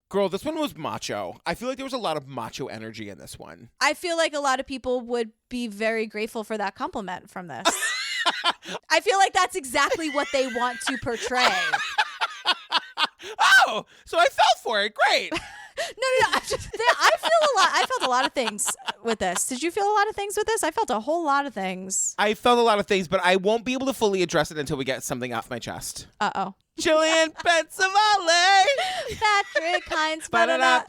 Girl, this one was macho. I feel like there was a lot of macho energy in this one. I feel like a lot of people would be very grateful for that compliment from this. I feel like that's exactly what they want to portray. Oh, so I fell for it. Great. No. I felt a lot of things with this. Did you feel a lot of things with this? I felt a whole lot of things. I felt a lot of things, but I won't be able to fully address it until we get something off my chest. Uh-oh. Jillian Pensavalle. Patrick Hines. Ba-da-da.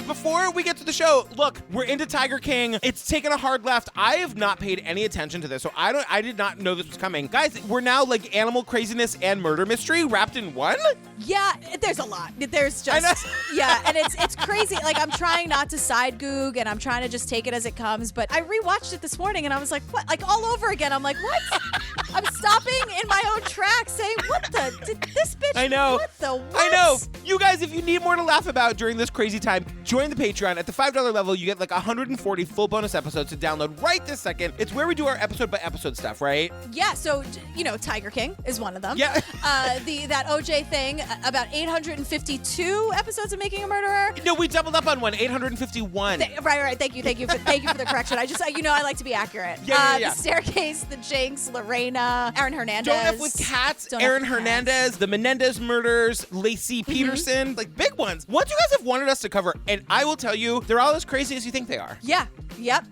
Before we get to the show, look, we're into Tiger King. It's taken a hard left. I have not paid any attention to this, so I did not know this was coming. Guys, we're now like animal craziness and murder mystery wrapped in one? Yeah, there's a lot. There's just, yeah, and it's crazy. Like, I'm trying not to side goog, and I'm trying to just take it as it comes, but I rewatched it this morning, and I was like, what? Like, all over again. I'm like, what? I'm stopping in my own tracks saying, what the? This bitch, I know. What the what? I know. You guys, if you need more to laugh about during this crazy time, join the Patreon. At the $5 level, you get like 140 full bonus episodes to download right this second. It's where we do our episode-by-episode stuff, right? Yeah, so, Tiger King is one of them. Yeah. That OJ thing, about 852 episodes of Making a Murderer. No, we doubled up on one, 851. Right. Thank you for the correction. I just, I like to be accurate. Yeah. The Staircase, The Jinx, Lorena, Aaron Hernandez. Don't F with Cats, Aaron Hernandez, the Menendez murders, Lacey Peterson, like big ones. What you guys have wanted us to cover, and I will tell you, they're all as crazy as you think they are. Yeah. Yep.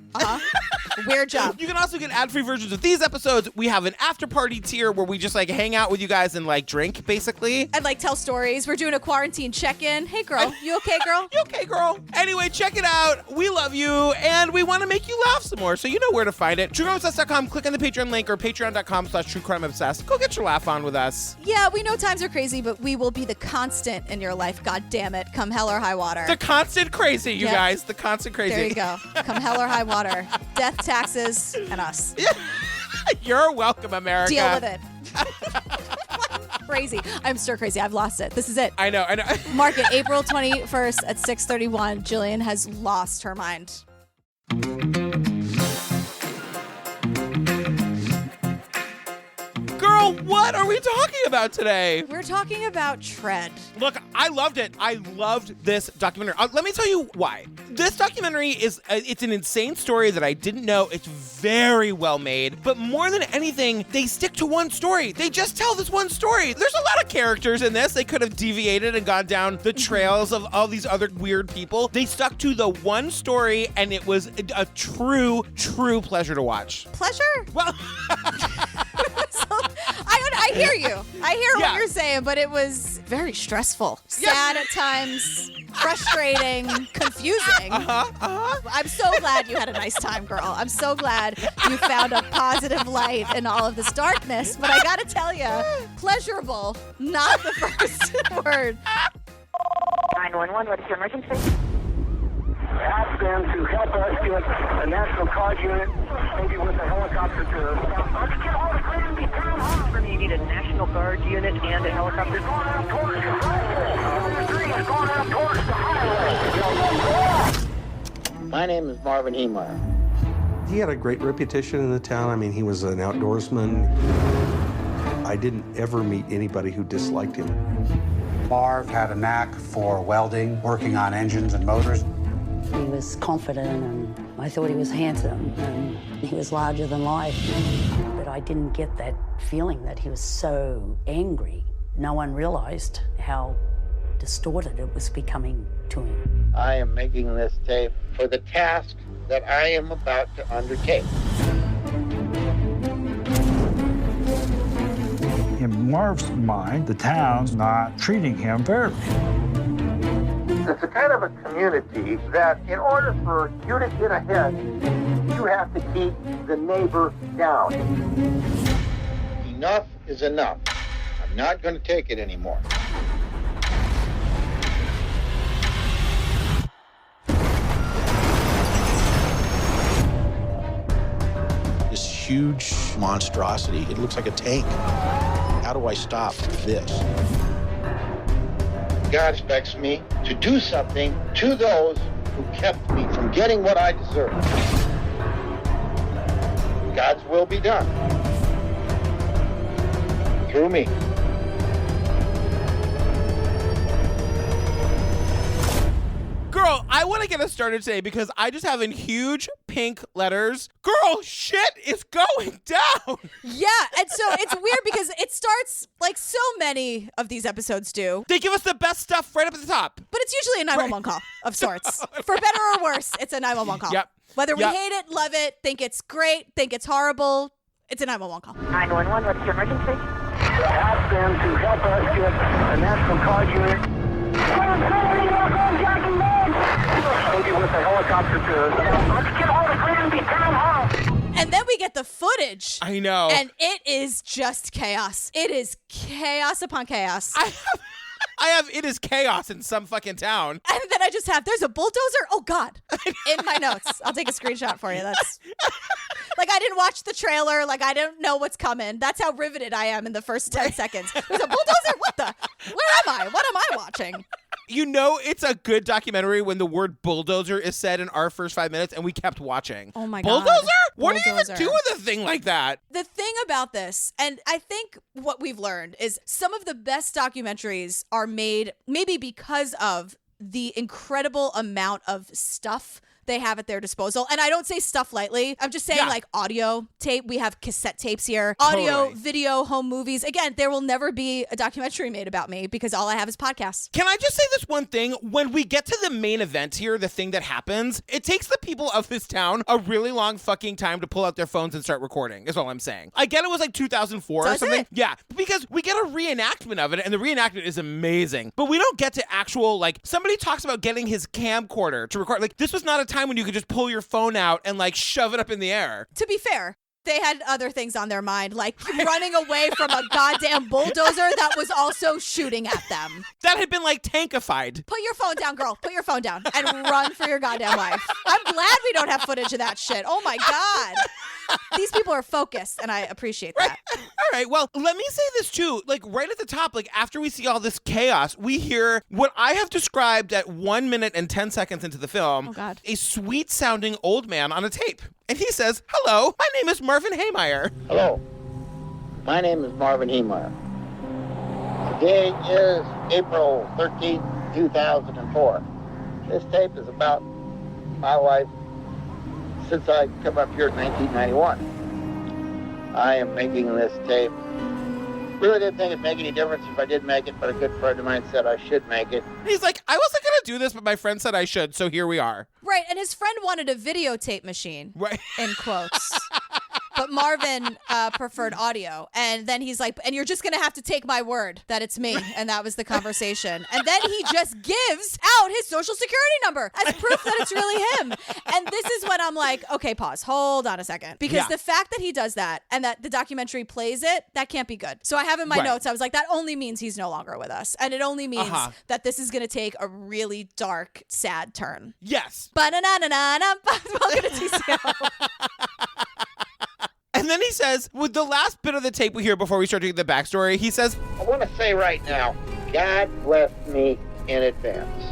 Weird job. You can also get ad-free versions of these episodes. We have an after-party tier where we just like hang out with you guys and like drink, basically. And like tell stories. We're doing a quarantine check-in. Hey, girl. You okay, girl? You okay, girl? Anyway, check it out. We love you, and we want to make you laugh some more, so you know where to find it. TrueCrimeObsessed.com. Click on the Patreon link or patreon.com/TrueCrimeObsessed. Go get your laugh on with us. Yeah, we know times are crazy, but we will be the constant in your life. God damn it. Come hell or high water. The constant crazy, you guys. The constant crazy. There you go. Come hell or high water. Death, taxes, and us. You're welcome, America. Deal with it. Crazy. I'm stir crazy. I've lost it. This is it. I know. Mark it. April 21st at 6:31. Jillian has lost her mind. Girl, what are we talking about today? We're talking about Tread. Look, I loved it. I loved this documentary. Let me tell you why. This documentary is, it's an insane story that I didn't know. It's very well made. But more than anything, they stick to one story. They just tell this one story. There's a lot of characters in this. They could have deviated and gone down the trails of all these other weird people. They stuck to the one story, and it was a true pleasure to watch. Pleasure? Well... I hear you. I hear what you're saying, but it was very stressful. Sad at times, frustrating, confusing. I'm so glad you had a nice time, girl. I'm so glad you found a positive light in all of this darkness. But I gotta tell you, pleasurable, not the first word. 911, what is your emergency? Ask them to help us get a National Guard unit, maybe with a helicopter to... Let's get all the Granby town hall. You need a National Guard unit and a helicopter. Going out towards the highway. The green is going out towards the highway. My name is Marvin Heemeyer. He had a great reputation in the town. I mean, he was an outdoorsman. I didn't ever meet anybody who disliked him. Marv had a knack for welding, working on engines and motors. He was confident, and I thought he was handsome, and he was larger than life. But I didn't get that feeling that he was so angry. No one realized how distorted it was becoming to him. I am making this tape for the task that I am about to undertake. In Marv's mind, the town's not treating him fairly. It's a kind of a community that in order for you to get ahead, you have to keep the neighbor down. Enough is enough. I'm not going to take it anymore. This huge monstrosity, it looks like a tank. How do I stop this? God expects me to do something to those who kept me from getting what I deserve. God's will be done through me. Girl, I want to get us started today because I just have in huge pink letters, girl, shit is going down. Yeah, and so it's weird because it starts like so many of these episodes do. They give us the best stuff right up at the top. But it's usually a 911 call of sorts. For better or worse, it's a 911 call. Yep. Whether we hate it, love it, think it's great, think it's horrible, it's a 911 call. 911, what's your emergency? Ask them to help us get a National Guard unit. Maybe with a helicopter to let's get all the Granby town hall. And then we get the footage. I know. And it is just chaos. It is chaos upon chaos. I have it is chaos in some fucking town. And then I just have, there's a bulldozer? Oh, God. In my notes. I'll take a screenshot for you. That's like, I didn't watch the trailer. Like, I don't know what's coming. That's how riveted I am in the first 10 seconds. There's a bulldozer? What the? Where am I? What am I watching? You know it's a good documentary when the word bulldozer is said in our first 5 minutes and we kept watching. Oh my God. Bulldozer? What do you even do with a thing like that? The thing about this, and I think what we've learned is some of the best documentaries are made maybe because of the incredible amount of stuff they have at their disposal. And I don't say stuff lightly. I'm just saying like audio tape. We have cassette tapes here. Audio, video, home movies. Again, there will never be a documentary made about me because all I have is podcasts. Can I just say this one thing? When we get to the main event here, the thing that happens, it takes the people of this town a really long fucking time to pull out their phones and start recording, is all I'm saying. I get it was like 2004 or something. Yeah, because we get a reenactment of it and the reenactment is amazing. But we don't get to actual, like, somebody talks about getting his camcorder to record. Like, this was not a time when you could just pull your phone out and like shove it up in the air. To be fair, they had other things on their mind, like running away from a goddamn bulldozer that was also shooting at them. That had been like tankified. Put your phone down, girl. Put your phone down and run for your goddamn life. I'm glad we don't have footage of that shit. Oh my God. These people are focused, and I appreciate that. All right, well, let me say this too. Like, right at the top, like, after we see all this chaos, we hear what I have described at 1 minute and 10 seconds into the film, a sweet-sounding old man on a tape. And he says, hello, my name is Marvin Heemeyer. Hello, my name is Marvin Heemeyer. Today is April 13th, 2004. This tape is about my life since I come up here in 1991. I am making this tape. Really didn't think it'd make any difference if I did make it, but a good friend of mine said I should make it. He's like, I wasn't going to do this, but my friend said I should, so here we are. Right, and his friend wanted a videotape machine, right? In quotes. But Marvin preferred audio. And then he's like, and you're just going to have to take my word that it's me. And that was the conversation. And then he just gives out his social security number as proof that it's really him. And this is when I'm like, okay, pause. Hold on a second. Because the fact that he does that and that the documentary plays it, that can't be good. So I have in my notes, I was like, that only means he's no longer with us. And it only means that this is going to take a really dark, sad turn. Yes. Welcome to TCO. And then he says, with the last bit of the tape we hear before we start doing the backstory, he says, I want to say right now, God bless me in advance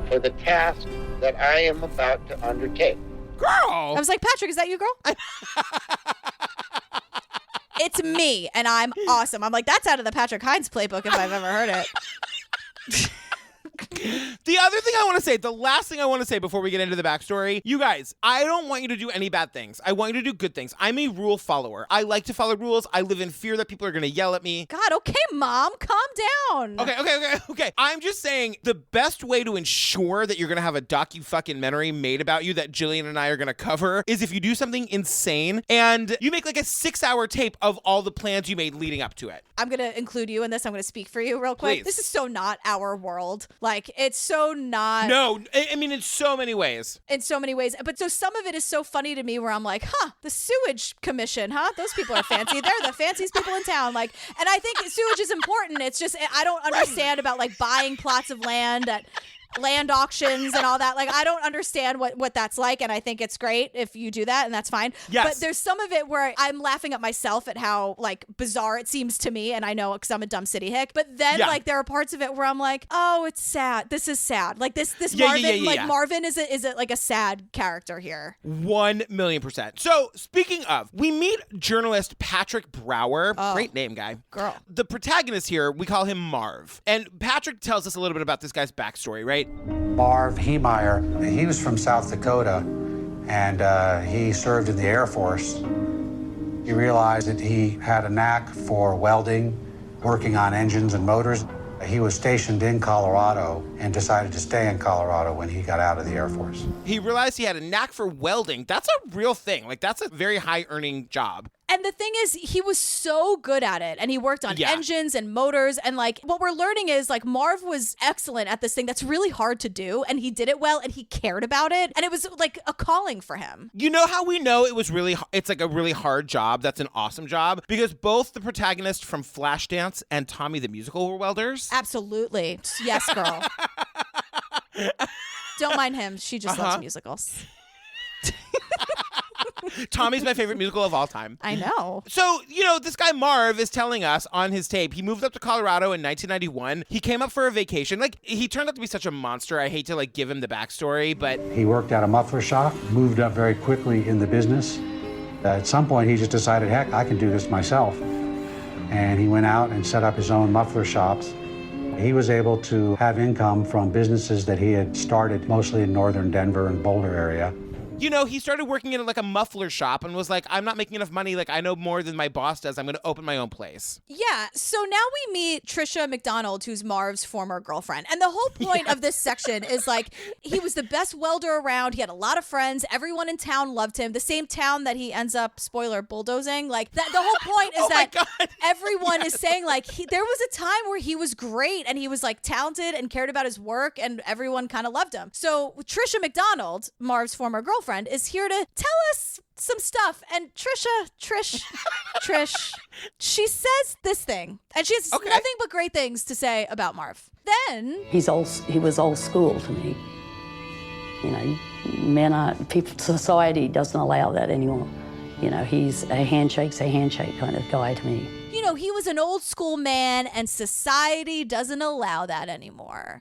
for the task that I am about to undertake. Girl! I was like, Patrick, is that you, girl? It's me, and I'm awesome. I'm like, that's out of the Patrick Hines playbook if I've ever heard it. The other thing I want to say, the last thing I want to say before we get into the backstory, you guys, I don't want you to do any bad things. I want you to do good things. I'm a rule follower. I like to follow rules. I live in fear that people are going to yell at me. God, okay, Mom, calm down. Okay. I'm just saying the best way to ensure that you're going to have a docu-fucking-mentary made about you that Jillian and I are going to cover is if you do something insane and you make like a 6-hour tape of all the plans you made leading up to it. I'm going to include you in this. I'm going to speak for you real quick. Please. This is so not our world. Like, it's so not. No, I mean, in so many ways. In so many ways. But so some of it is so funny to me where I'm like, the sewage commission, those people are fancy. They're the fanciest people in town. Like, and I think sewage is important. It's just, I don't understand about like buying plots of land at land auctions and all that. Like, I don't understand what that's like, and I think it's great if you do that, and that's fine. Yes. But there's some of it where I'm laughing at myself at how, like, bizarre it seems to me, and I know because I'm a dumb city hick. But then, like, there are parts of it where I'm like, oh, it's sad. This is sad. Like, this Marvin, Marvin is like a sad character here. 1,000,000%. So, speaking of, we meet journalist Patrick Brower. Great name, guy. Girl. The protagonist here, we call him Marv. And Patrick tells us a little bit about this guy's backstory, right? Marvin Heemeyer, he was from South Dakota, and he served in the Air Force. He realized that he had a knack for welding, working on engines and motors. He was stationed in Colorado and decided to stay in Colorado when he got out of the Air Force. He realized he had a knack for welding. That's a real thing. Like, that's a very high-earning job. And the thing is, he was so good at it, and he worked on engines and motors, and like what we're learning is like Marv was excellent at this thing that's really hard to do, and he did it well, and he cared about it, and it was like a calling for him. You know how we know it's like a really hard job that's an awesome job? Because both the protagonist from Flashdance and Tommy the Musical were welders. Absolutely. Yes, girl. Don't mind him. She just loves musicals. Tommy's my favorite musical of all time. I know. So, this guy Marv is telling us on his tape, he moved up to Colorado in 1991. He came up for a vacation. Like, he turned out to be such a monster. I hate to, like, give him the backstory, but... He worked at a muffler shop, moved up very quickly in the business. At some point, he just decided, heck, I can do this myself. And he went out and set up his own muffler shops. He was able to have income from businesses that he had started mostly in northern Denver and Boulder area. He started working in like a muffler shop and was like, I'm not making enough money. Like, I know more than my boss does. I'm going to open my own place. Yeah. So now we meet Trisha McDonald, who's Marv's former girlfriend. And the whole point of this section is like, he was the best welder around. He had a lot of friends. Everyone in town loved him. The same town that he ends up, spoiler, bulldozing. Like, the whole point is that everyone is saying like, there was a time where he was great and he was like talented and cared about his work and everyone kind of loved him. So Trisha McDonald, Marv's former girlfriend, is here to tell us some stuff. And Trish, she says this thing, and she has nothing but great things to say about Marv. Then he was old school to me. Society doesn't allow that anymore. He's a handshake's a handshake kind of guy to me. He was an old school man, and society doesn't allow that anymore.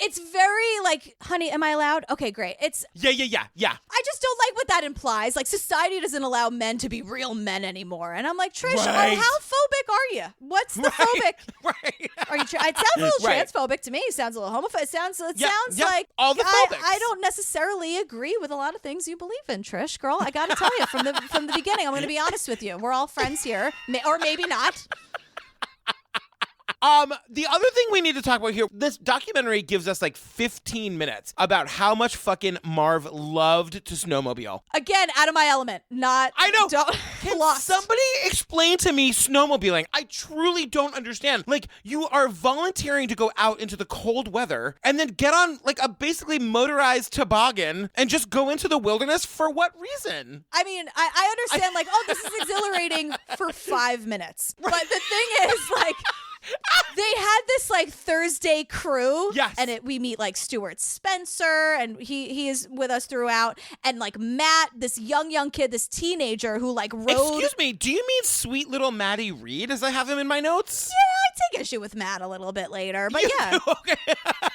It's very like, honey, am I allowed? Okay, great. It's Yeah. I just don't like what that implies. Like, society doesn't allow men to be real men anymore. And I'm like, Trish, Right. how phobic are you? What's the phobic? Right. Are you? It sounds a little Right. transphobic to me. It sounds a little homophobic. It sounds Yeah, like all the phobics. I don't necessarily agree with a lot of things you believe in, Trish. Girl, I got to tell you from the beginning. I'm going to be honest with you. We're all friends here, or maybe not. The other thing we need to talk about here, this documentary gives us like 15 minutes about how much fucking Marv loved to snowmobile. Again, out of my element. Not. I know. Can Lost. Somebody explain to me snowmobiling. I truly don't understand. Like, you are volunteering to go out into the cold weather and then get on like a basically motorized toboggan and just go into the wilderness for what reason? I mean, I understand like, oh, this is exhilarating for 5 minutes. But the thing is, like, they had this like Thursday crew. Yes. And we meet like Stuart Spencer, and he is with us throughout. And like Matt, this young kid, this teenager who like rode. Excuse me, do you mean sweet little Maddie Reed as I have him in my notes? Yeah, I take issue with Matt a little bit later. But yeah. Okay.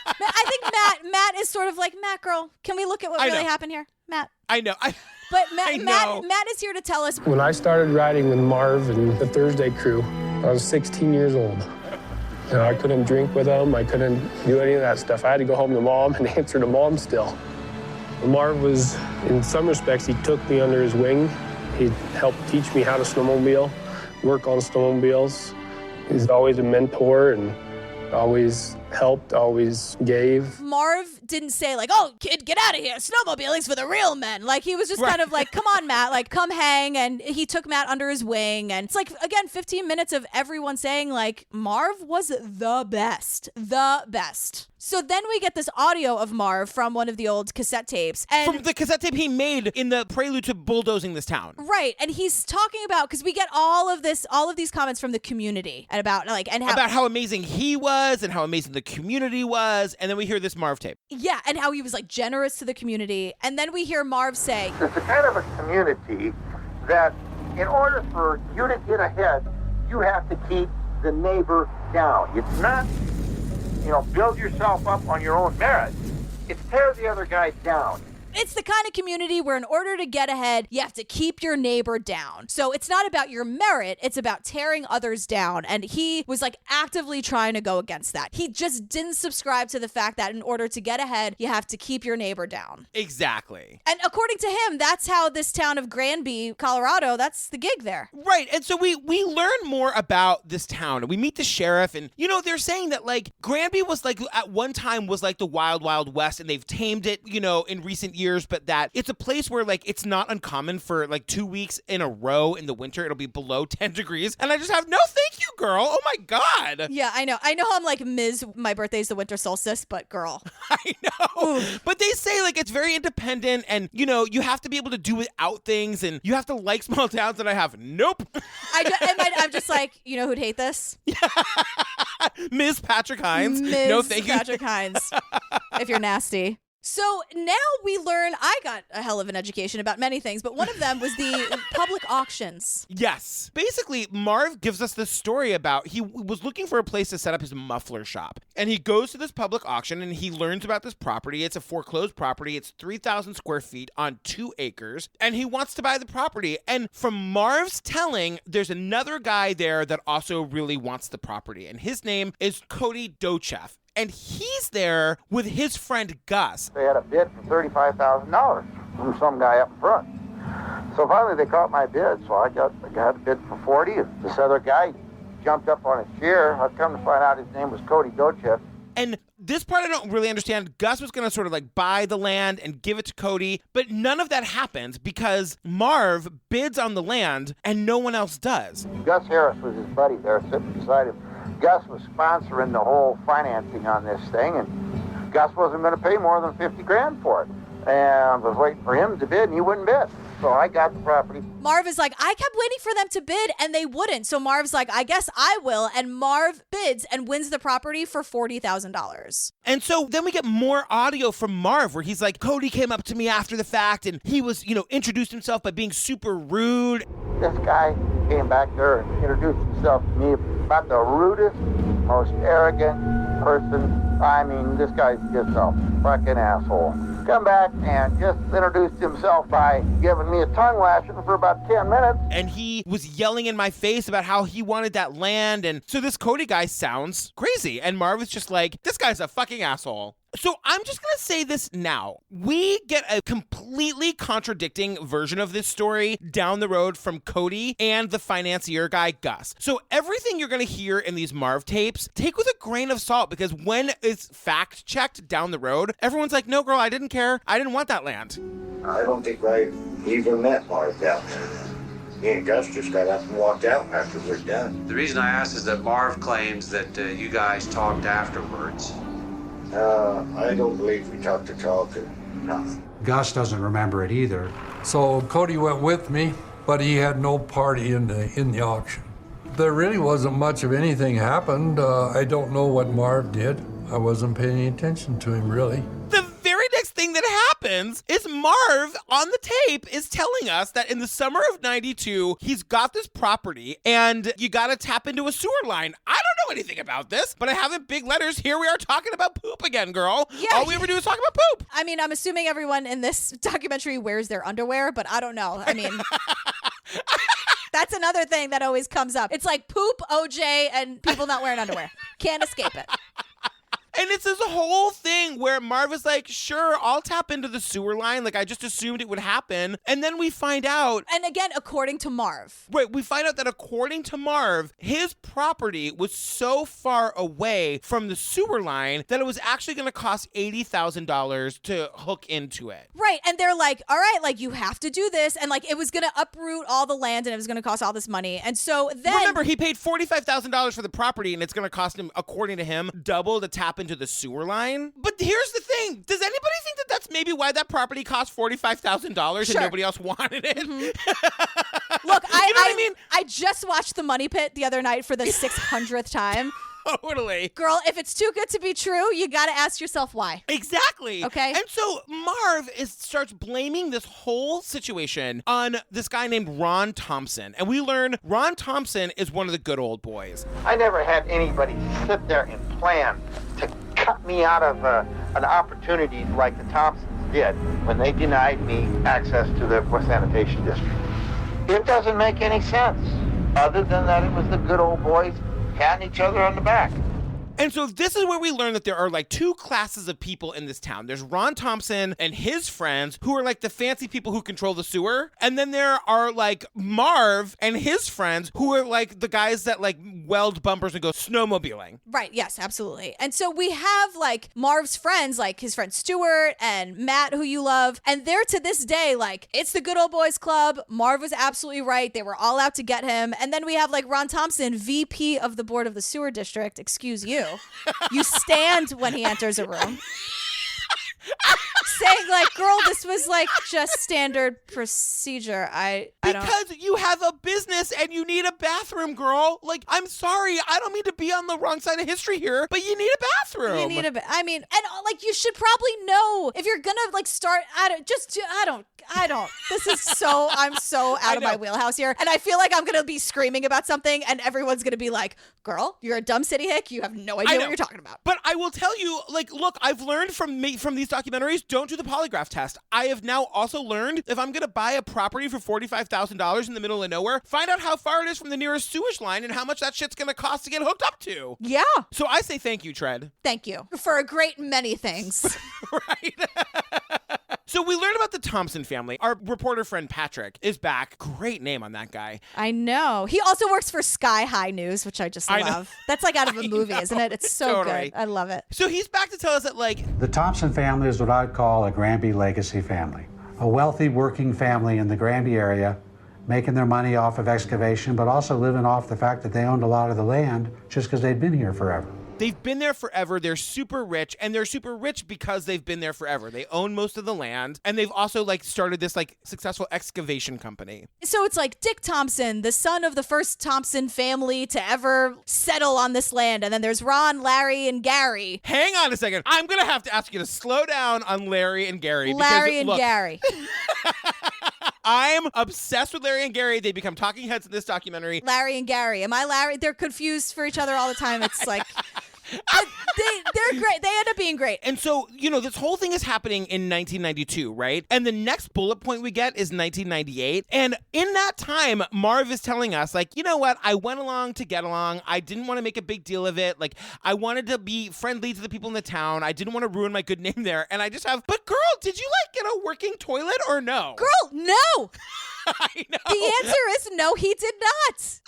I think Matt is sort of like, Matt, girl, can we look at what really happened here? Matt. I know. But Matt is here to tell us. When I started riding with Marv and the Thursday crew, I was 16 years old. I couldn't drink with them. I couldn't do any of that stuff. I had to go home to Mom and answer to Mom still. Marv was, in some respects, he took me under his wing. He helped teach me how to snowmobile, work on snowmobiles. He's always a mentor and always helped, always gave. Marv didn't say like, oh, kid, get out of here. Snowmobiling's for the real men. Like, he was just kind of like, come on, Matt, like, come hang. And he took Matt under his wing. And it's like, again, 15 minutes of everyone saying like, Marv was the best. So then we get this audio of Marv from one of the old cassette tapes. And from the cassette tape he made in the prelude to bulldozing this town. Right. And he's talking about, because we get all of these comments from the community and about like, and how amazing he was and how amazing the community was, and then we hear this Marv tape. Yeah, and how he was like generous to the community. And then we hear Marv say, It's a kind of a community that in order for you to get ahead, you have to keep the neighbor down. It's not, build yourself up on your own merit. It's tear the other guy down. it's the kind of community where in order to get ahead, you have to keep your neighbor down. So it's not about your merit, it's about tearing others down. And he was like actively trying to go against that. He just didn't subscribe to the fact that in order to get ahead, you have to keep your neighbor down. Exactly. And according to him, that's how this town of Granby, Colorado, that's the gig there. Right. And so we learn more about this town and we meet the sheriff and, they're saying that like Granby was like at one time was like the wild, wild west and they've tamed it, in recent years, but that it's a place where like it's not uncommon for like 2 weeks in a row in the winter, it'll be below 10 degrees. And I just have no thank you, girl. Oh my God. Yeah, I know. I know I'm like Ms. My birthday's the winter solstice, but girl. I know. Ooh. But they say like it's very independent and, you have to be able to do without things and you have to like small towns and I have nope. I'm just like, who'd hate this? Ms. Patrick Hines. Ms. No, thank you. Patrick Hines, if you're nasty. So now we learn, I got a hell of an education about many things, but one of them was the public auctions. Yes. Basically, Marv gives us this story about he was looking for a place to set up his muffler shop. And he goes to this public auction and he learns about this property. It's a foreclosed property. It's 3,000 square feet on 2 acres. And he wants to buy the property. And from Marv's telling, there's another guy there that also really wants the property. And his name is Kill-Dozer. And he's there with his friend Gus. They had a bid for $35,000 from some guy up front. So finally they caught my bid, so I got a bid for 40. This other guy jumped up on his chair. I've come to find out his name was Kill-Dozer. And this part I don't really understand. Gus was going to sort of like buy the land and give it to Cody, but none of that happens because Marv bids on the land and no one else does. Gus Harris was his buddy there sitting beside him. Gus was sponsoring the whole financing on this thing, and Gus wasn't going to pay more than $50,000 for it. And I was waiting for him to bid, and he wouldn't bid. So I got the property. Marv is like, I kept waiting for them to bid, and they wouldn't. So Marv's like, I guess I will. And Marv bids and wins the property for $40,000. And so then we get more audio from Marv where he's like, Cody came up to me after the fact, and he was, introduced himself by being super rude. This guy came back there and introduced himself to me about the rudest, most arrogant person. I mean, this guy's just a fucking asshole. Come back and just introduced himself by giving me a tongue lashing for about 10 minutes. And he was yelling in my face about how he wanted that land. And so this Cody guy sounds crazy. And Marv is just like, this guy's a fucking asshole. So I'm just going to say this now. We get a completely contradicting version of this story down the road from Cody and the financier guy, Gus. So everything you're going to hear in these Marv tapes, take with a grain of salt because when it's fact checked down the road, everyone's like, no, girl, I didn't care. I didn't want that land. I don't think I even met Marv down there. Me and Gus just got up and walked out after we're done. The reason I asked is that Marv claims that you guys talked afterwards. I don't believe we talked to talk or nothing. Gus doesn't remember it either. So Cody went with me, but he had no party in the auction. There really wasn't much of anything happened. I don't know what Marv did. I wasn't paying attention to him, really. The very next thing that happens is Marv on the tape is telling us that in the summer of 92, he's got this property and you got to tap into a sewer line. I don't know anything about this, but I have in big letters, here we are talking about poop again, girl. Yeah. All we ever do is talk about poop. I mean, I'm assuming everyone in this documentary wears their underwear, but I don't know. I mean... That's another thing that always comes up. It's like poop, OJ, and people not wearing underwear. Can't escape it. And it's this whole thing where Marv is like, sure, I'll tap into the sewer line. Like, I just assumed it would happen. And then we find out. And again, according to Marv. Right. We find out that according to Marv, his property was so far away from the sewer line that it was actually going to cost $80,000 to hook into it. Right. And they're like, all right, like, you have to do this. And like, it was going to uproot all the land and it was going to cost all this money. And so then. Remember, he paid $45,000 for the property and it's going to cost him, according to him, double to tap into the sewer line. But here's the thing. Does anybody think that that's maybe why that property cost $45,000 and nobody else wanted it? Mm-hmm. Look, I just watched The Money Pit the other night for the 600th time. Totally. Girl, if it's too good to be true, you got to ask yourself why. Exactly. Okay. And so Marv starts blaming this whole situation on this guy named Ron Thompson. And we learn Ron Thompson is one of the good old boys. I never had anybody sit there and plan to cut me out of an opportunity like the Thompsons did when they denied me access to the West Sanitation District. It doesn't make any sense, other than that it was the good old boys patting each other on the back. And so this is where we learn that there are like two classes of people in this town. There's Ron Thompson and his friends who are like the fancy people who control the sewer. And then there are like Marv and his friends who are like the guys that like weld bumpers and go snowmobiling. Right. Yes, absolutely. And so we have like Marv's friends, like his friend Stuart and Matt, who you love. And they're to this day, like, it's the good old boys club. Marv was absolutely right. They were all out to get him. And then we have like Ron Thompson, VP of the board of the sewer district. Excuse you. You stand when he enters a room. Saying like, girl, this was like just standard procedure. Because you have a business and you need a bathroom, girl. Like, I'm sorry, I don't mean to be on the wrong side of history here, but you need a bathroom. You need I mean, and like you should probably know if you're gonna like start. I don't. This is so. I'm so out of my wheelhouse here, and I feel like I'm gonna be screaming about something, and everyone's gonna be like, "Girl, you're a dumb city hick. You have no idea what you're talking about." But I will tell you, like, look, I've learned from these documentaries. Don't do the polygraph test. I have now also learned if I'm going to buy a property for $45,000 in the middle of nowhere, find out how far it is from the nearest sewage line and how much that shit's going to cost to get hooked up to. Yeah. So I say thank you, Tread. Thank you for a great many things. Right. So we learned about the Thompson family. Our reporter friend Patrick is back. Great name on that guy. I know. He also works for Sky High News, which I just love. That's like out of a movie, isn't it? It's so totally good. I love it. So he's back to tell us that, like, The Thompson family is what I'd call a Granby legacy family. A wealthy working family in the Granby area, making their money off of excavation, but also living off the fact that they owned a lot of the land just because they'd been here forever. They've been there forever. They're super rich, and they're super rich because they've been there forever. They own most of the land, and they've also like started this like successful excavation company. So it's like Dick Thompson, the son of the first Thompson family to ever settle on this land. And then there's Ron, Larry, and Gary. Hang on a second. I'm going to have to ask you to slow down on Larry and Gary. Larry and Gary. I'm obsessed with Larry and Gary. They become talking heads in this documentary. Larry and Gary. Am I Larry? They're confused for each other all the time. It's like... They're great. They end up being great. And so, you know, this whole thing is happening in 1992, right? And the next bullet point we get is 1998. And in that time, Marv is telling us, like, you know what? I went along to get along. I didn't want to make a big deal of it. Like, I wanted to be friendly to the people in the town. I didn't want to ruin my good name there. And I just have, but girl, did you like get a working toilet or no? Girl, no. I know. The answer is no, he did not.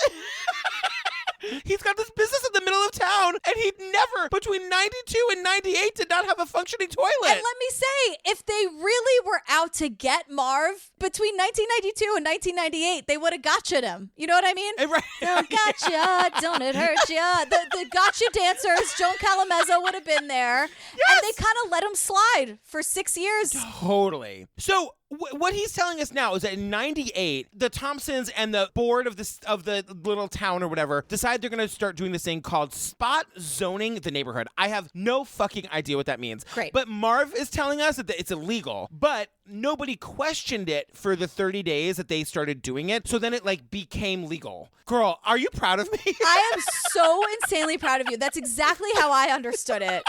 He's got this business in the middle of town, and he'd never, between 92 and 98, did not have a functioning toilet. And let me say, if they really were out to get Marv, between 1992 and 1998, they would have gotcha'd him. You know what I mean? Right. Don't gotcha, don't it hurt ya? The gotcha dancers, Joan Calamezzo would have been there. Yes. And they kind of let him slide for 6 years. Totally. So what he's telling us now is that in 98, the Thompsons and the board of the little town or whatever decide they're going to start doing this thing called spot zoning the neighborhood. I have no fucking idea what that means. Great. But Marv is telling us that it's illegal, but nobody questioned it for the 30 days that they started doing it. So then it like became legal. Girl, are you proud of me? I am so insanely proud of you. That's exactly how I understood it.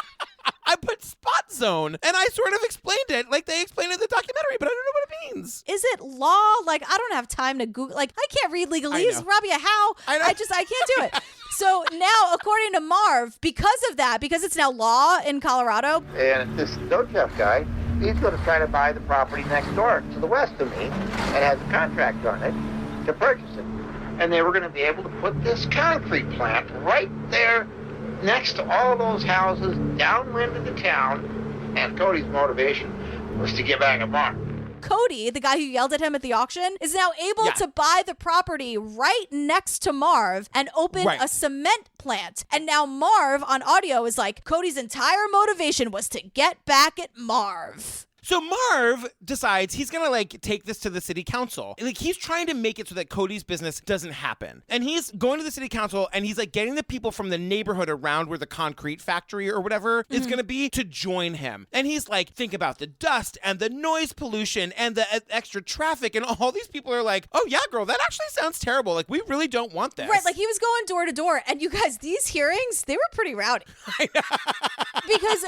I put spot zone, and I sort of explained it like they explained it in the documentary, but I don't know what it means. Is it law? Like, I don't have time to Google. Like, I can't read legalese. Rabia, how? I can't do it. So now, according to Marv, because of that, because it's now law in Colorado. And this Dojeff guy, he's going to try to buy the property next door to the west of me and has a contract on it to purchase it. And they were going to be able to put this concrete plant right there next to all those houses downwind of the town. And Cody's motivation was to get back at Marv. Cody, the guy who yelled at him at the auction, is now able to buy the property right next to Marv and open a cement plant. And now Marv on audio is like, Cody's entire motivation was to get back at Marv. So Marv decides he's gonna like take this to the city council. Like he's trying to make it so that Cody's business doesn't happen. And he's going to the city council and he's like getting the people from the neighborhood around where the concrete factory or whatever is gonna be to join him. And he's like, think about the dust and the noise pollution and the extra traffic. And all these people are like, oh yeah, girl, that actually sounds terrible. Like we really don't want this. Right, like he was going door to door. And you guys, these hearings, they were pretty rowdy. Because,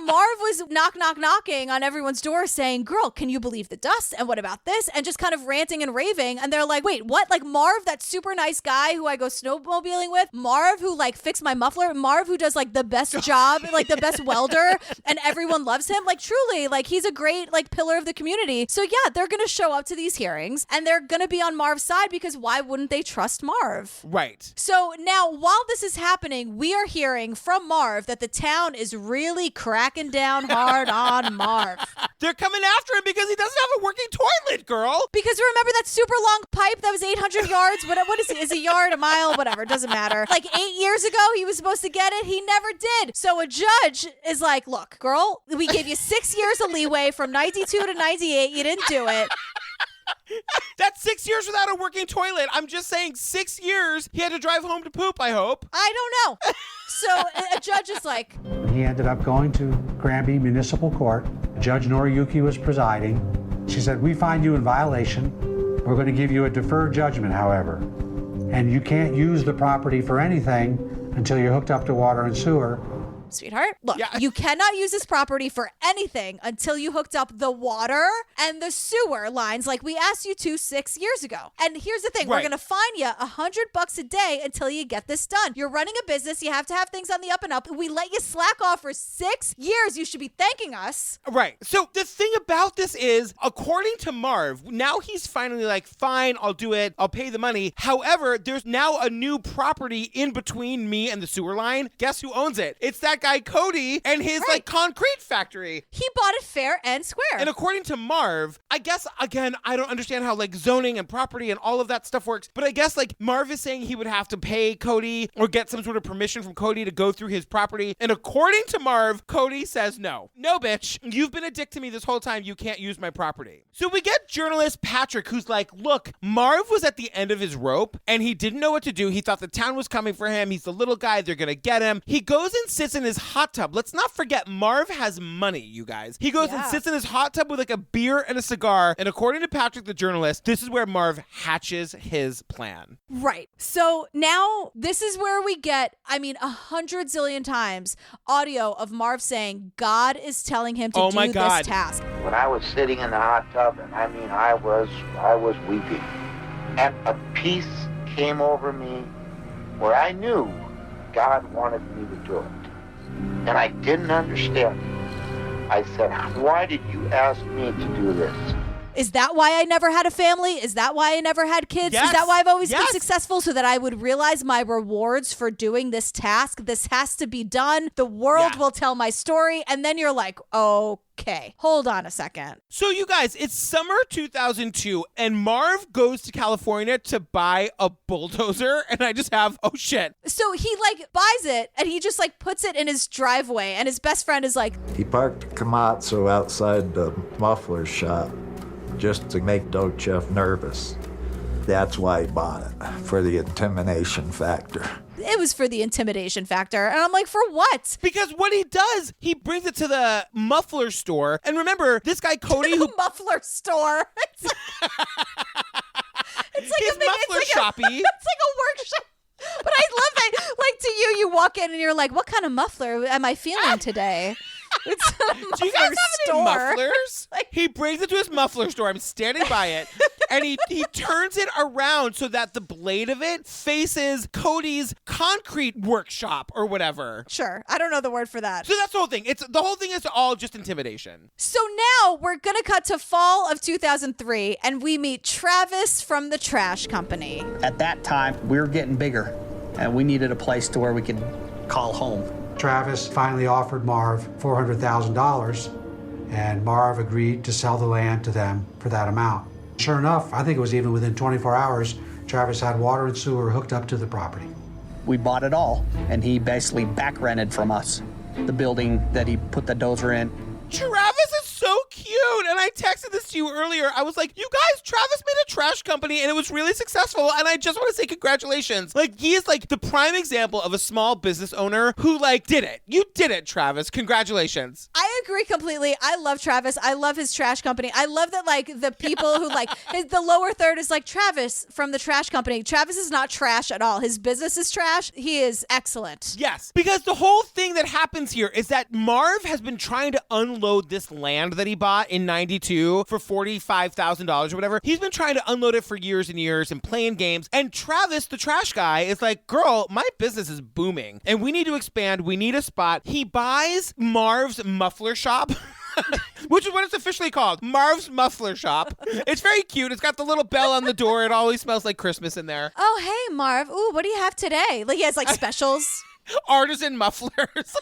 Marv was knocking on everyone's door saying, girl, can you believe the dust? And what about this? And just kind of ranting and raving. And they're like, wait, what? Like Marv, that super nice guy who I go snowmobiling with, Marv who like fixed my muffler, Marv who does like the best job, like the best welder, and everyone loves him. Like truly, like he's a great like pillar of the community. So yeah, they're going to show up to these hearings and they're going to be on Marv's side because why wouldn't they trust Marv? Right. So now while this is happening, we are hearing from Marv that the town is really cracking down hard on Marv. They're coming after him because he doesn't have a working toilet, girl. Because remember that super long pipe that was 800 yards? What is it? Is a yard, a mile, whatever? It doesn't matter. Like 8 years ago, he was supposed to get it. He never did. So a judge is like, look, girl, we gave you 6 years of leeway from 92 to 98. You didn't do it. That's 6 years without a working toilet. I'm just saying 6 years. He had to drive home to poop, I hope. I don't know. So a judge is like... He ended up going to Granby Municipal Court. Judge Noriyuki was presiding. She said, we find you in violation. We're going to give you a deferred judgment, however. And you can't use the property for anything until you're hooked up to water and sewer. Sweetheart, look, you cannot use this property for anything until you hooked up the water and the sewer lines like we asked you to 6 years ago. And here's the thing, we're going to fine you $100 a day until you get this done. You're running a business. You have to have things on the up and up. We let you slack off for 6 years. You should be thanking us. Right. So the thing about this is, according to Marv, now he's finally like, fine, I'll do it. I'll pay the money. However, there's now a new property in between me and the sewer line. Guess who owns it? It's that guy Cody and his like concrete factory. He bought it fair and square. And according to Marv, I guess, again, I don't understand how like zoning and property and all of that stuff works, but I guess like Marv is saying he would have to pay Cody or get some sort of permission from Cody to go through his property. And according to Marv, Cody says no. No, bitch. You've been a dick to me this whole time. You can't use my property. So we get journalist Patrick, who's like, look, Marv was at the end of his rope and he didn't know what to do. He thought the town was coming for him. He's the little guy. They're going to get him. He goes and sits in his hot tub. Let's not forget, Marv has money, you guys. He goes and sits in his hot tub with like a beer and a cigar. And according to Patrick, the journalist, this is where Marv hatches his plan. Right. So now this is where we get, 100 zillion times audio of Marv saying God is telling him to do this task. When I was sitting in the hot tub, and I was weeping. And a peace came over me where I knew God wanted me to do it. And I didn't understand. I said, why did you ask me to do this? Is that why I never had a family? Is that why I never had kids? Yes. Is that why I've always been successful? So that I would realize my rewards for doing this task. This has to be done. The world will tell my story. And then you're like, okay, hold on a second. So you guys, it's summer 2002 and Marv goes to California to buy a bulldozer and I just have, oh shit. So he like buys it and he just like puts it in his driveway and his best friend is like, He parked a Komatsu outside the muffler shop just to make Dochev nervous. That's why he bought it, for the intimidation factor. It was for the intimidation factor. And I'm like, for what? Because what he does, he brings it to the muffler store. And remember, this guy Cody who... muffler store. It's like his muffler shoppy. It's like a workshop. But I love that. Like to you walk in and you're like, what kind of muffler am I feeling today? It's a muffler Do you guys have store. any mufflers? He brings it to his muffler store. I'm standing by it. And he turns it around so that the blade of it faces Cody's concrete workshop or whatever. Sure. I don't know the word for that. So that's the whole thing. The whole thing is all just intimidation. So now we're going to cut to fall of 2003 and we meet Travis from the trash company. At that time, we were getting bigger and we needed a place to where we could call home. Travis finally offered Marv $400,000, and Marv agreed to sell the land to them for that amount. Sure enough, I think it was even within 24 hours, Travis had water and sewer hooked up to the property. We bought it all, and he basically back rented from us the building that he put the dozer in. Travis is so cute. cute. And I texted this to you earlier. I was like, you guys, Travis made a trash company and it was really successful. And I just want to say congratulations. Like, he is like the prime example of a small business owner who like did it. You did it, Travis. Congratulations. I agree completely. I love Travis. I love his trash company. I love that like the people who like the lower third is like Travis from the trash company. Travis is not trash at all. His business is trash. He is excellent. Yes, because the whole thing that happens here is that Marv has been trying to unload this land that he bought in 92 for $45,000 or whatever. He's been trying to unload it for years and years and playing games. And Travis, the trash guy, is like, girl, my business is booming and we need to expand. We need a spot. He buys Marv's muffler shop. Which is what it's officially called, Marv's Muffler Shop. It's very cute. It's got the little bell on the door. It always smells like Christmas in there. Oh, hey, Marv. Ooh, what do you have today? Like, he has like specials. Artisan mufflers.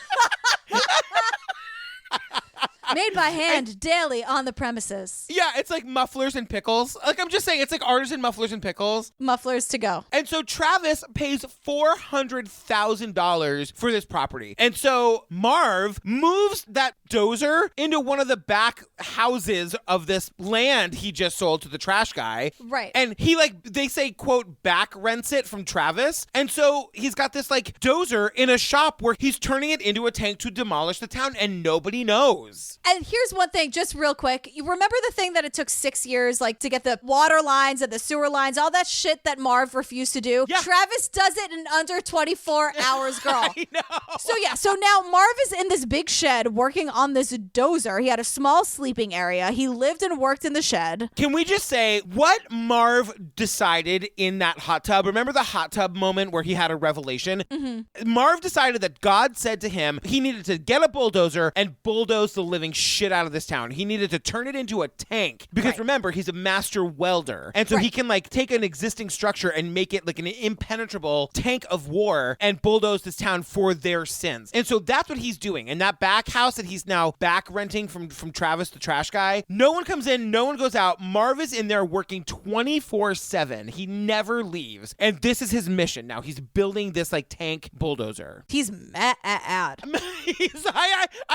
Made by hand, daily on the premises. Yeah, it's like mufflers and pickles. Like, I'm just saying, it's like artisan mufflers and pickles. Mufflers to go. And so Travis pays $400,000 for this property. And so Marv moves that dozer into one of the back houses of this land he just sold to the trash guy. Right. And he, like, they say, quote, back rents it from Travis. And so he's got this, like, dozer in a shop where he's turning it into a tank to demolish the town, and nobody knows. And here's one thing, just real quick. You remember the thing that it took 6 years, like, to get the water lines and the sewer lines, all that shit that Marv refused to do? Yeah. Travis does it in under 24 hours, girl. I know. So, yeah. So now Marv is in this big shed working on this dozer. He had a small sleeping area. He lived and worked in the shed. Can we just say what Marv decided in that hot tub? Remember the hot tub moment where he had a revelation? Mm-hmm. Marv decided that God said to him he needed to get a bulldozer and bulldoze the living shit out of this town. He needed to turn it into a tank because remember, he's a master welder. And so he can like take an existing structure and make it like an impenetrable tank of war and bulldoze this town for their sins. And so that's what he's doing. And that back house that he's now back renting from Travis, the trash guy, no one comes in, no one goes out. Marv is in there working 24/7. He never leaves. And this is his mission now. He's building this like tank bulldozer. He's mad. I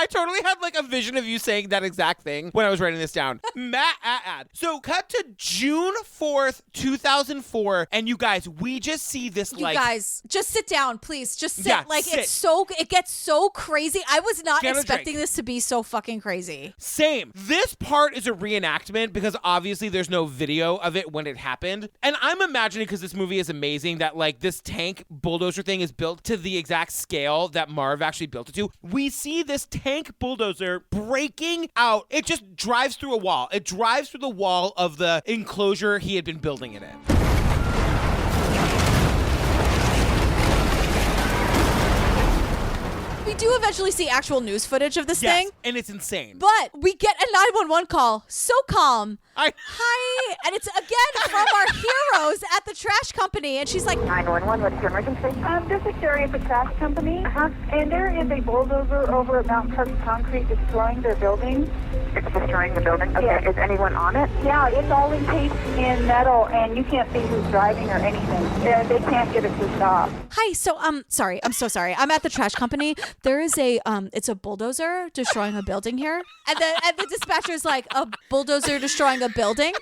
totally had like a vision of you saying that exact thing when I was writing this down. So cut to June 4th, 2004. And you guys, we just see this You guys, just sit down, please. Just sit. It gets so crazy. I was not expecting this to be so fucking crazy. Same. This part is a reenactment because obviously there's no video of it when it happened. And I'm imagining, because this movie is amazing, that like this tank bulldozer thing is built to the exact scale that Marv actually built it to. We see this tank bulldozer breaking out. It just drives through a wall. It drives through the wall of the enclosure he had been building it in. We do eventually see actual news footage of this thing. And it's insane. But we get a 911 call. So calm. Hi. And it's again from our heroes at the trash company. And she's like, 911, what's your emergency? This is Sherry at the trash company. And there is a bulldozer over at Mountain Park Concrete destroying their building. It's destroying the building? Okay. Yeah. Is anyone on it? Yeah, it's all encased in metal, and you can't see who's driving or anything. They can't get it to stop. Hi. So, sorry. I'm so sorry. I'm at the trash company. There is a, it's a bulldozer destroying a building here. And the dispatcher's like, a bulldozer destroying a building?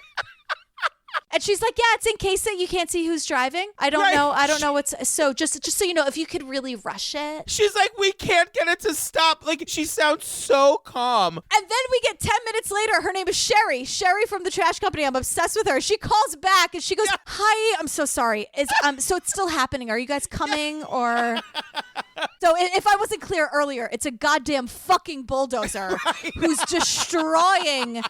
And she's like, yeah, it's in case that you can't see who's driving. I don't know. I don't know what's, so just so you know, if you could really rush it. She's like, we can't get it to stop. Like, she sounds so calm. And then we get 10 minutes later, her name is Sherry. Sherry from the trash company. I'm obsessed with her. She calls back and she goes, hi, I'm so sorry. So it's still happening. Are you guys coming or? So if I wasn't clear earlier, it's a goddamn fucking bulldozer who's destroying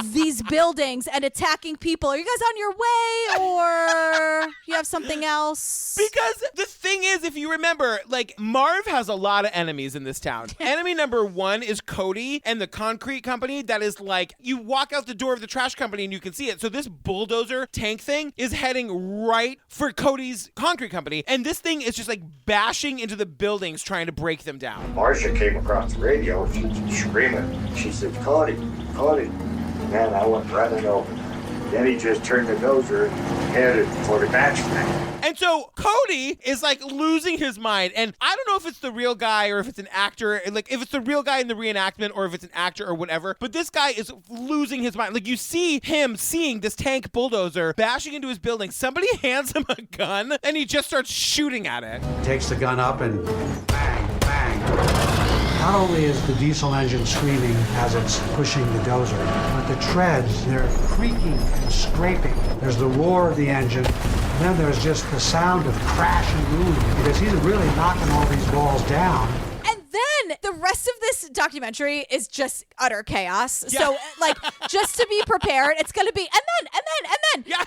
these buildings and attacking people. Are you guys on your way or you have something else? Because the thing is, if you remember, like, Marv has a lot of enemies in this town. Enemy number one is Cody and the concrete company that is like, you walk out the door of the trash company and you can see it. So this bulldozer tank thing is heading right for Cody's concrete company. And this thing is just like bashing into the buildings trying to break them down. Marcia came across the radio. She was screaming. She said, Cody. Man, I went running over. Then he just turned the dozer and headed for the match tank. And so Cody is like losing his mind. And I don't know if it's the real guy or if it's an actor, like if it's the real guy in the reenactment or if it's an actor or whatever. But this guy is losing his mind. Like you see him seeing this tank bulldozer bashing into his building. Somebody hands him a gun and he just starts shooting at it. Takes the gun up and bang, bang. Not only is the diesel engine screaming as it's pushing the dozer, but the treads, they're creaking and scraping. There's the roar of the engine, and then there's just the sound of crash and boom, because he's really knocking all these balls down. And then the rest of this documentary is just utter chaos. Yeah. So, like, just to be prepared, it's going to be, and then. Yeah.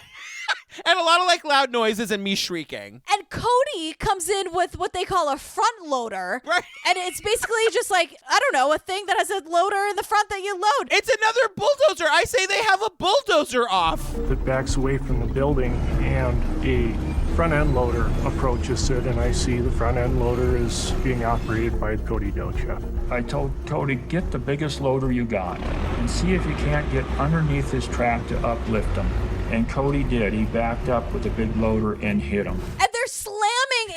And a lot of like loud noises and me shrieking. And Cody comes in with what they call a front loader. Right. And it's basically just like, I don't know, a thing that has a loader in the front that you load. It's another bulldozer. I say they have a bulldozer off. It backs away from the building and a front end loader approaches it, and I see the front end loader is being operated by Cody Dochef. I told Cody, get the biggest loader you got and see if you can't get underneath his track to uplift him. And Cody did. He backed up with a big loader and hit him. And they're slamming.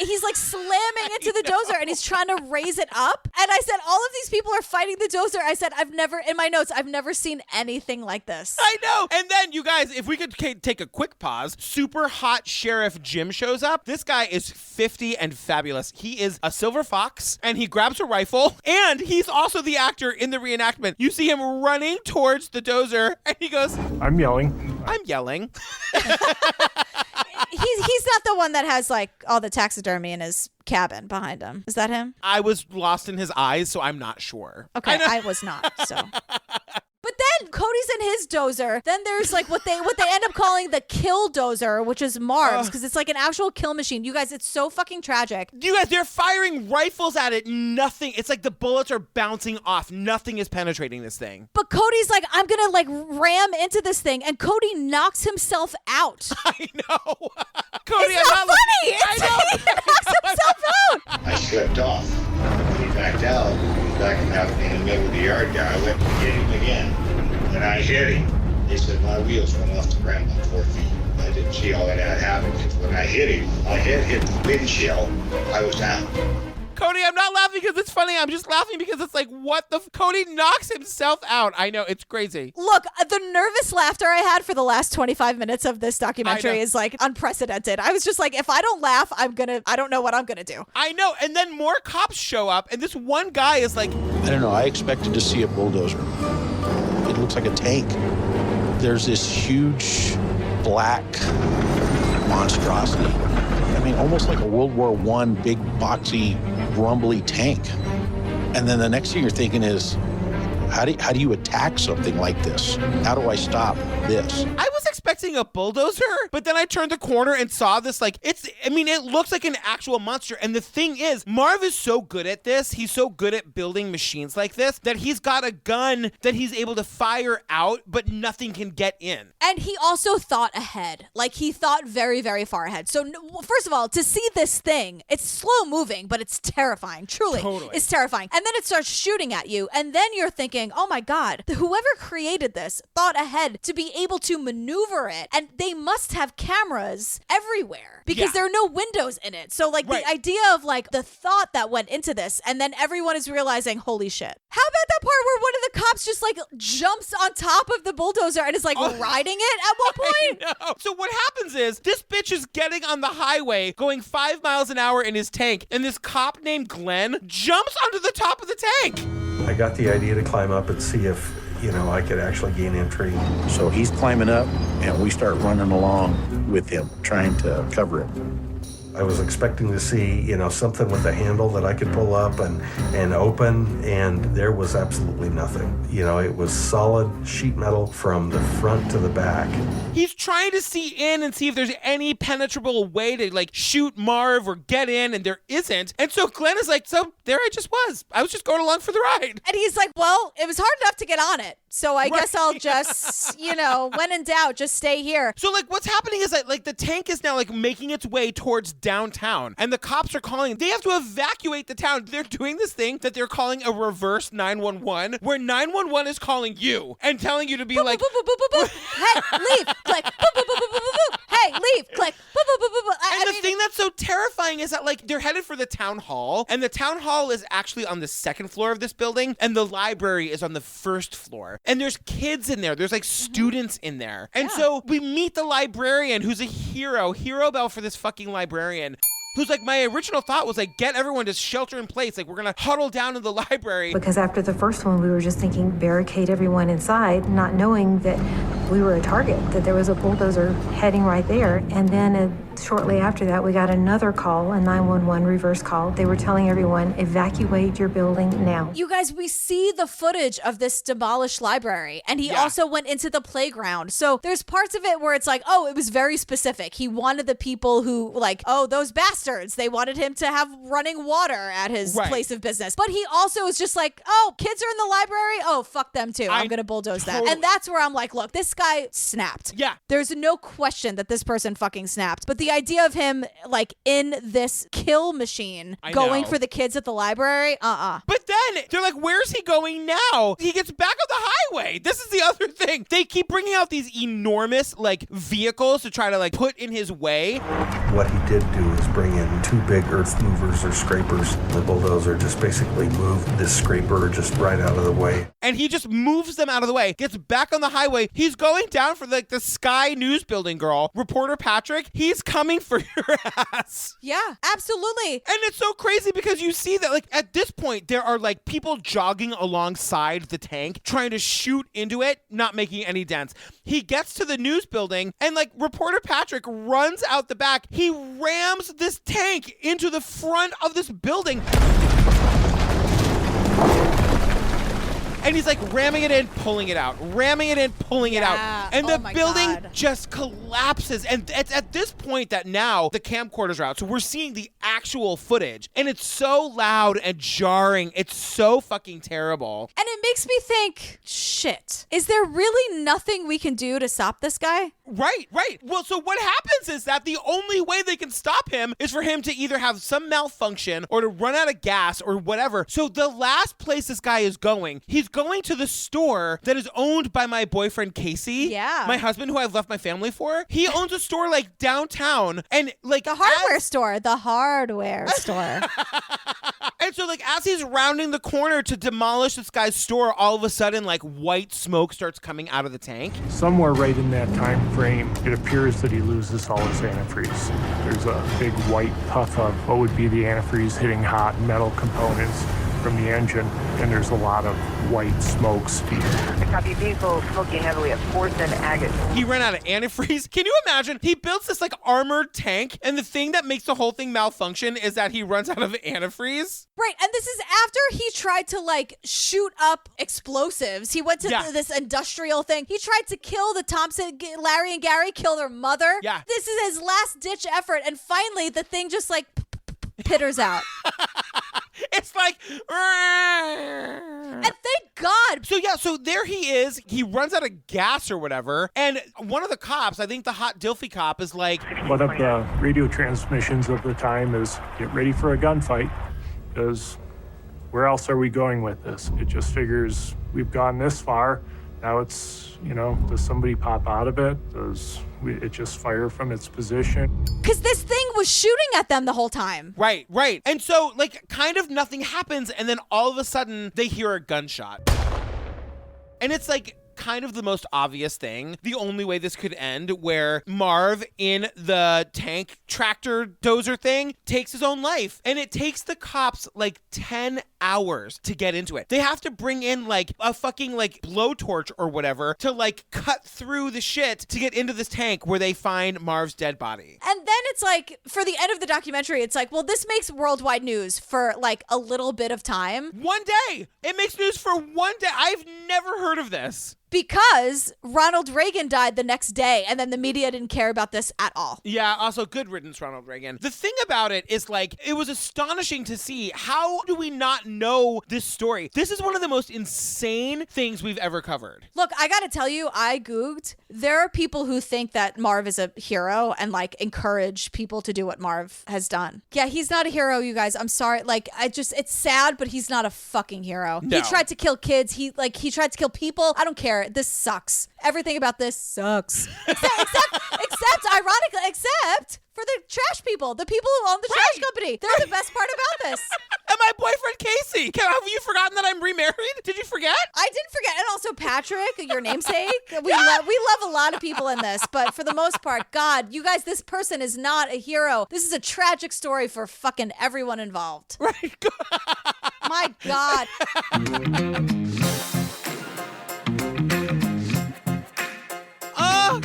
He's like slamming into the dozer and he's trying to raise it up. And I said, all of these people are fighting the dozer. I said, in my notes, I've never seen anything like this. I know. And then you guys, if we could take a quick pause, super hot Sheriff Jim shows up. This guy is 50 and fabulous. He is a silver fox and he grabs a rifle and he's also the actor in the reenactment. You see him running towards the dozer and he goes, I'm yelling. He's not the one that has like all the taxidermy in his cabin behind him. Is that him? I was lost in his eyes, so I'm not sure. Okay, I was not, so. But then Cody's in his dozer. Then there's like what they end up calling the Kill-Dozer, which is Marv's, because it's like an actual kill machine. You guys, it's so fucking tragic. You guys, they're firing rifles at it. Nothing. It's like the bullets are bouncing off. Nothing is penetrating this thing. But Cody's like, I'm gonna like ram into this thing, and Cody knocks himself out. I know. Cody, it's not funny. I know. He knocks himself out. I slipped off. When he backed out, he was backing out in the middle of the yard there. I went to hit him again. And I hit him. They said my wheels went off the ground about 4 feet. I didn't see all of that happen because when I hit him, my head hit the windshield. I was down. Cody, I'm not laughing because it's funny. I'm just laughing because it's like, what the Cody knocks himself out. I know, it's crazy. Look, the nervous laughter I had for the last 25 minutes of this documentary is like unprecedented. I was just like, if I don't laugh, I don't know what I'm gonna do. I know. And then more cops show up and this one guy is like, I don't know. I expected to see a bulldozer. It looks like a tank. There's this huge black monstrosity. I mean, almost like a World War I big, boxy, rumbly tank. And then the next thing you're thinking is, how do you attack something like this? How do I stop this? I was expecting a bulldozer, but then I turned the corner and saw this, like, it looks like an actual monster. And the thing is, Marv is so good at this. He's so good at building machines like this that he's got a gun that he's able to fire out, but nothing can get in. And he also thought ahead. Like, he thought very, very far ahead. So, first of all, to see this thing, it's slow moving, but it's terrifying. Truly. Totally. It's terrifying. And then it starts shooting at you. And then you're thinking, oh my God, whoever created this thought ahead to be able to maneuver it. And they must have cameras everywhere because there are no windows in it. So like the idea of like the thought that went into this, and then everyone is realizing, holy shit. How about that part where one of the cops just like jumps on top of the bulldozer and is like riding it at one point? I know. So what happens is this bitch is getting on the highway going 5 miles an hour in his tank, and this cop named Glenn jumps onto the top of the tank. I got the idea to climb up and see if, I could actually gain entry. So he's climbing up, and we start running along with him, trying to cover him. I was expecting to see, something with a handle that I could pull up and open, and there was absolutely nothing. It was solid sheet metal from the front to the back. He's trying to see in and see if there's any penetrable way to like shoot Marv or get in, and there isn't. And so Glenn is like, so there I just was. I was just going along for the ride. And he's like, well, it was hard enough to get on it. So I guess I'll just, when in doubt, just stay here. So like what's happening is that like the tank is now like making its way towards downtown, and the cops are calling. They have to evacuate the town. They're doing this thing that they're calling a reverse 911, where 911 is calling you and telling you to be like, boop, boop, boop, boop, boop. Hey, leave, click. Boop, boop, boop, boop, boop, boop. Hey, leave, click. Boop, boop, boop, boop, boop. And the thing that's so terrifying is that, like, they're headed for the town hall, and the town hall is actually on the second floor of this building, and the library is on the first floor. And there's kids in there. There's, like, students in there. And so we meet the librarian, who's a hero bell for this fucking librarian. Who's like, my original thought was like, get everyone to shelter in place. Like, we're going to huddle down in the library. Because after the first one, we were just thinking barricade everyone inside, not knowing that we were a target, that there was a bulldozer heading right there. And then shortly after that, we got another call, a 911 reverse call. They were telling everyone, evacuate your building now. You guys, we see the footage of this demolished library, and he also went into the playground. So there's parts of it where it's like, oh, it was very specific. He wanted the people who, like, oh, those bastards, they wanted him to have running water at his place of business. But he also is just like, oh, kids are in the library? Oh, fuck them too. I'm going to bulldoze that. And that's where I'm like, look, this guy snapped. Yeah. There's no question that this person fucking snapped. But the idea of him, like, in this kill machine going for the kids at the library, But then they're like, where's he going now? He gets back on the highway. This is the other thing. They keep bringing out these enormous, like, vehicles to try to, like, put in his way. What he did do is bring in 2 big earth movers or scrapers. The bulldozer just basically moved this scraper just right out of the way. And he just moves them out of the way, gets back on the highway. He's going down for, like, the Sky News building girl, reporter Patrick. He's coming for your ass. Yeah, absolutely. And it's so crazy because you see that, like, at this point, there are, like, people jogging alongside the tank, trying to shoot into it, not making any dents. He gets to the news building, and, like, reporter Patrick runs out the back. He rams this tank into the front of this building. And he's like ramming it in, pulling it out, ramming it in, pulling it out. And the building just collapses. And it's at this point that now the camcorders are out. So we're seeing the actual footage. And it's so loud and jarring. It's so fucking terrible. And it makes me think, shit, is there really nothing we can do to stop this guy? Right. Well, so what happens is that the only way they can stop him is for him to either have some malfunction or to run out of gas or whatever. So the last place this guy is going, he's going to the store that is owned by my boyfriend Casey. Yeah. My husband, who I've left my family for. He owns a store like downtown, and like the hardware store. And so, like, as he's rounding the corner to demolish this guy's store, all of a sudden, like, white smoke starts coming out of the tank. Somewhere right in that time frame, it appears that he loses all his antifreeze. There's a big white puff of what would be the antifreeze hitting hot metal components from the engine, and there's a lot of white smoke steam. I copy vehicle smoking heavily at 4th and Agate. He ran out of antifreeze. Can you imagine? He builds this like armored tank, and the thing that makes the whole thing malfunction is that he runs out of antifreeze. Right, and this is after he tried to like shoot up explosives. He went to this industrial thing. He tried to kill the Thompson, Larry and Gary, kill their mother. Yeah. This is his last ditch effort, and finally the thing just like pitters out. It's like, and thank God. So there he is. He runs out of gas or whatever. And one of the cops, I think the hot Dilfy cop, is like, one of the radio transmissions of the time is, get ready for a gunfight, because where else are we going with this? It just figures we've gone this far. Now it's, does somebody pop out of it? Does it just fire from its position? Because this thing was shooting at them the whole time. Right. And so, like, kind of nothing happens, and then all of a sudden, they hear a gunshot. And it's like kind of the most obvious thing, the only way this could end, where Marv in the tank tractor dozer thing takes his own life. And it takes the cops like 10 hours to get into it. They have to bring in like a fucking like blowtorch or whatever to like cut through the shit to get into this tank where they find Marv's dead body. And then it's like, for the end of the documentary, it's like, well, this makes worldwide news for like a little bit of time. One day. It makes news for one day. I've never heard of this. Because Ronald Reagan died the next day, and then the media didn't care about this at all. Yeah, also good riddance, Ronald Reagan. The thing about it is, like, it was astonishing to see. How do we not know this story? This is one of the most insane things we've ever covered. Look, I gotta tell you, I Googled. There are people who think that Marv is a hero and, like, encourage people to do what Marv has done. Yeah, he's not a hero, you guys. I'm sorry. Like, it's sad, but he's not a fucking hero. No. He tried to kill kids. He tried to kill people. I don't care. This sucks. Everything about this sucks. Except for the trash people, the people who own the trash company. They're the best part about this. And my boyfriend, Casey. Have you forgotten that I'm remarried? Did you forget? I didn't forget. And also Patrick, your namesake. We love a lot of people in this, but for the most part, God, you guys, this person is not a hero. This is a tragic story for fucking everyone involved. Right. My God.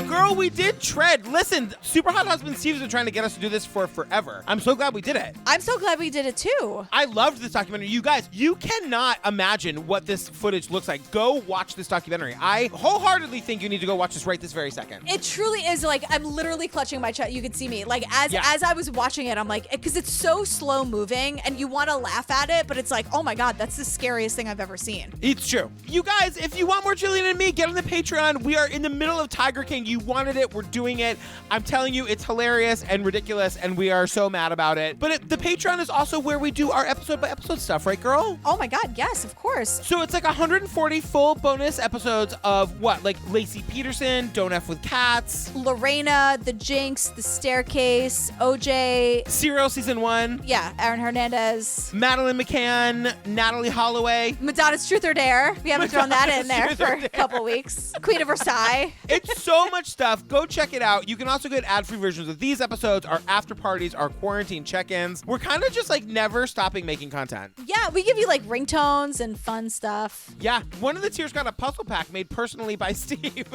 Girl, we did tread. Listen, Super Hot Husband Steve's been trying to get us to do this for forever. I'm so glad we did it. I'm so glad we did it too. I loved this documentary. You guys, you cannot imagine what this footage looks like. Go watch this documentary. I wholeheartedly think you need to go watch this right this very second. It truly is. Like, I'm literally clutching my chest. You can see me. Like, as I was watching it, I'm like, because it's so slow moving and you want to laugh at it, but it's like, oh my God, that's the scariest thing I've ever seen. It's true. You guys, if you want more Jillian and me, get on the Patreon. We are in the middle of Tiger King. You wanted it. We're doing it. I'm telling you, it's hilarious and ridiculous, and we are so mad about it. But the Patreon is also where we do our episode-by-episode stuff, right, girl? Oh my God, yes, of course. So it's like 140 full bonus episodes of what? Like Lacey Peterson, Don't F with Cats, Lorena, The Jinx, The Staircase, OJ, Serial Season 1. Yeah, Aaron Hernandez, Madeline McCann, Natalie Holloway. Madonna's Truth or Dare. We haven't thrown that in there for a couple weeks. Queen of Versailles. It's so much stuff. Go check it out. You can also get ad-free versions of these episodes, our after parties, our quarantine check-ins. We're kind of just like never stopping making content. Yeah, we give you like ringtones and fun stuff. Yeah, one of the tiers got a puzzle pack made personally by Steve.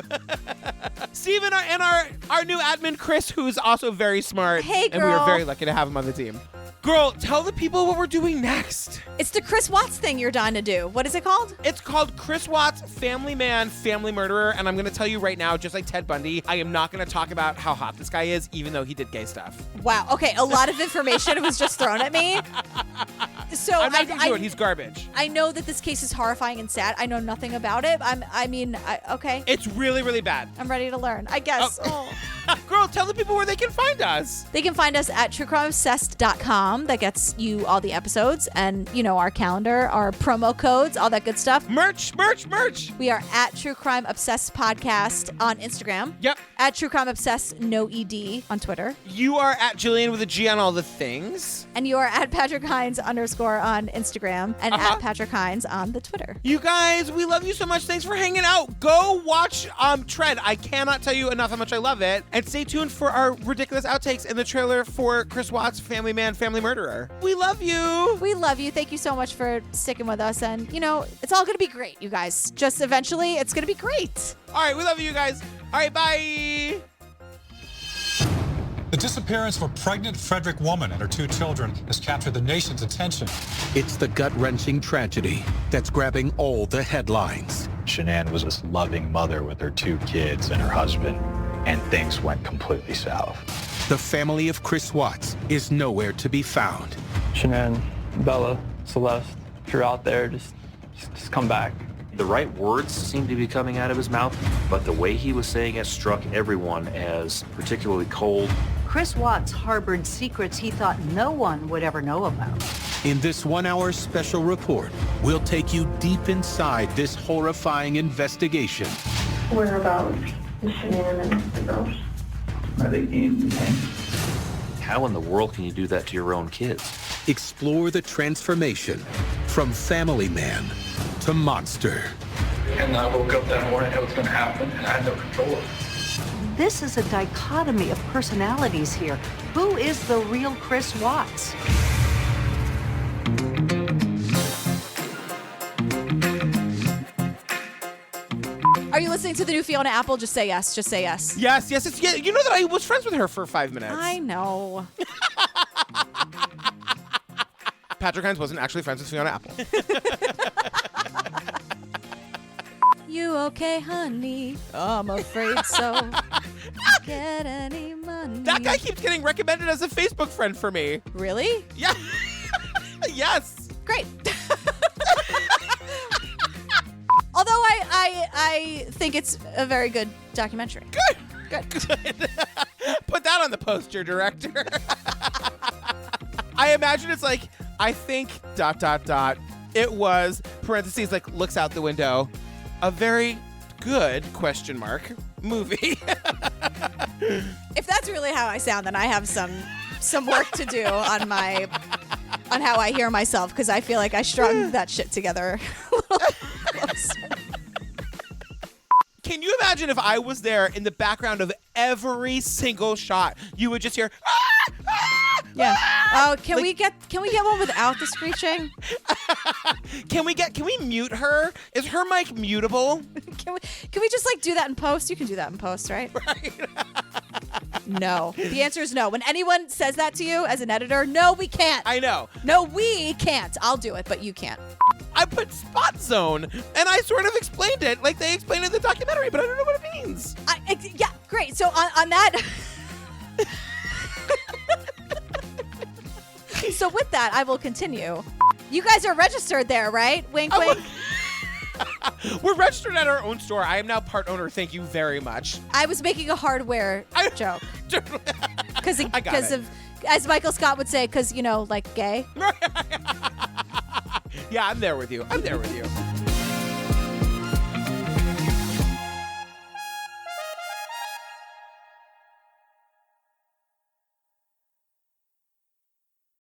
Steve and our new admin, Chris, who's also very smart. Hey, girl. And we are very lucky to have him on the team. Girl, tell the people what we're doing next. It's the Chris Watts thing you're dying to do. What is it called? It's called Chris Watts, Family Man, Family Murderer. And I'm going to tell you right now, just like Ted Bundy, I am not going to talk about how hot this guy is, even though he did gay stuff. Wow. Okay, a lot of information was just thrown at me. So I'm not going to do it. He's garbage. I know that this case is horrifying and sad. I know nothing about it. Okay. It's really, really bad. I'm ready to learn, I guess. Oh. Girl, tell the people where they can find us. They can find us at truecrimeobsessed.com. That gets you all the episodes and, our calendar, our promo codes, all that good stuff. Merch. We are at True Crime Obsessed Podcast on Instagram. Yep. At True Crime Obsessed, no ED on Twitter. You are at Jillian with a G on all the things. And you are at Patrick Hines _ on Instagram and at Patrick Hines on the Twitter. You guys, we love you so much. Thanks for hanging out. Go watch Tread. I cannot tell you enough how much I love it. And stay tuned for our ridiculous outtakes in the trailer for Chris Watts, Family Man, Family Murderer. We love you. We love you. Thank you so much for sticking with us. And, it's all going to be great, you guys. Just eventually, it's going to be great. All right, we love you guys. All right, bye. The disappearance of a pregnant Frederick woman and her 2 children has captured the nation's attention. It's the gut-wrenching tragedy that's grabbing all the headlines. Shanann was this loving mother with her 2 kids and her husband, and things went completely south. The family of Chris Watts is nowhere to be found. Shanann, Bella, Celeste, if you're out there, just come back. The right words seemed to be coming out of his mouth, but the way he was saying it struck everyone as particularly cold. Chris Watts harbored secrets he thought no one would ever know about. In this 1-hour special report, we'll take you deep inside this horrifying investigation. Whereabouts is Shanann and the girls? Are they being detained? How in the world can you do that to your own kids? Explore the transformation from family man to monster. And I woke up that morning, it was going to happen, and I had no control of it. This is a dichotomy of personalities here. Who is the real Chris Watts? Are you listening to the new Fiona Apple? Just say yes. Just say yes. Yes. Yeah, you know that I was friends with her for 5 minutes. I know. Patrick Hines wasn't actually friends with Fiona Apple. You okay, honey? I'm afraid so. Get any money. That guy keeps getting recommended as a Facebook friend for me. Really? Yeah. Yes. Great. Although I think it's a very good documentary. Good. Put that on the poster, director. I imagine it's like, I think ... It was, parentheses, like looks out the window, a very good movie. If that's really how I sound, then I have some work to do on how I hear myself, because I feel like I strung that shit together a little closer. Can you imagine if I was there in the background of every single shot? You would just hear, yeah. Oh, can we get one without the screeching? Can we mute her? Is her mic mutable? Can we just like do that in post? You can do that in post, right? Right. No. The answer is no. When anyone says that to you as an editor, no, we can't. I know. No, we can't. I'll do it, but you can't. I put spot zone, and I sort of explained it like they explained it in the documentary, but I don't know what it means. Yeah, great. So on that... So with that, I will continue. You guys are registered there, right? Wink, wink. We're registered at our own store. I am now part owner. Thank you very much. I was making a hardware joke. Because of, as Michael Scott would say, because, like gay. Yeah, I'm there with you.